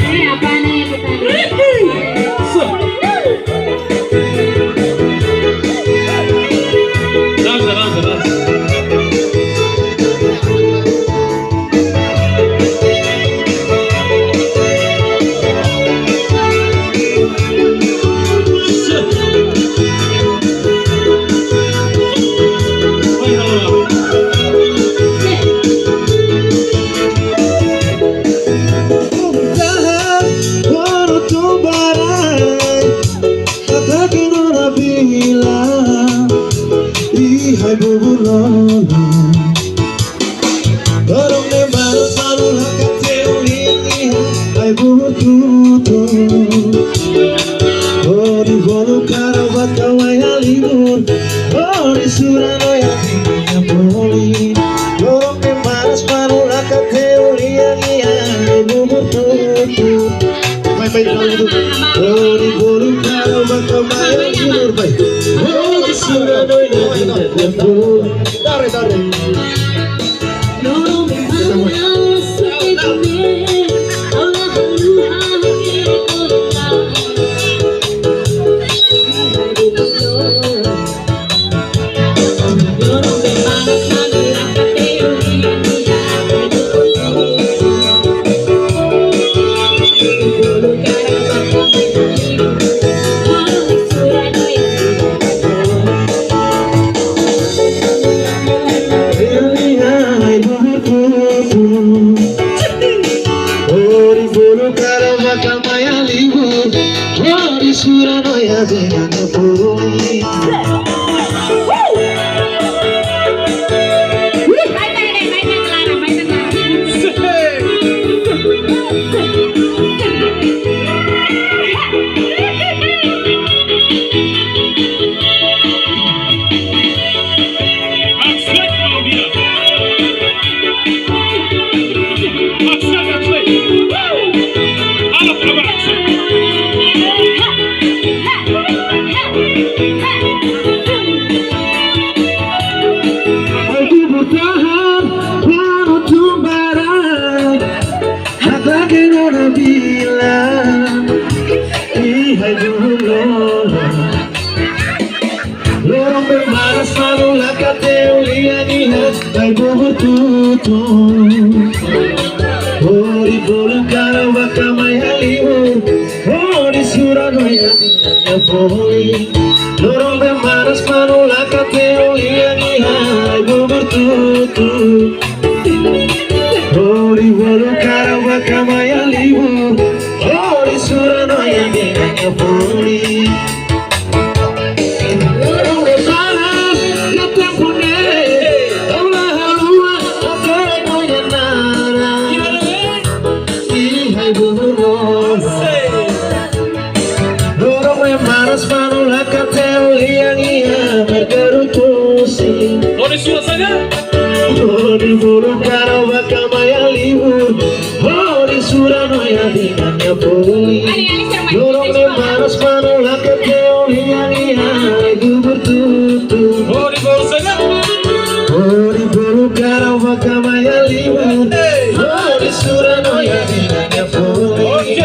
Ini apa nih kita? Dansa, dansa, dansa. Hai bubur lolo, dorong lembah selalu lakat teori. Hai bubur tutu, oh di bolu karabat kawai halibur, oh di Surabaya tinggalnya poli. Dorong lembah selalu lakat teori. Hai bubur tutu, baik kalau itu. Oh di bolu karabat kawai halibur, baik. Oh di Surabaya tinggalnya poli. Tarik. Surabaya dengan poli. Lorong bermaras lalu lakat teorianya. Hai bubur tutu, oh di bolu karabat kamai halibur, oh di Surabaya tinggalnya poli. Lorong bermaras lalu lakat teorianya. Hai bubur tutu, oh di bolu karabat kamai halibur, oh di Surabaya tinggalnya poli. Oh di bulu karabat kamai halibur, oh di Surabaya tinggalnya poli. Dorong lembah panu lakat teori. Hai bubur tutu, oh di bulu karabat kamai halibur, oh di Surabaya tinggalnya poli.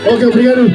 Oke, obrigado.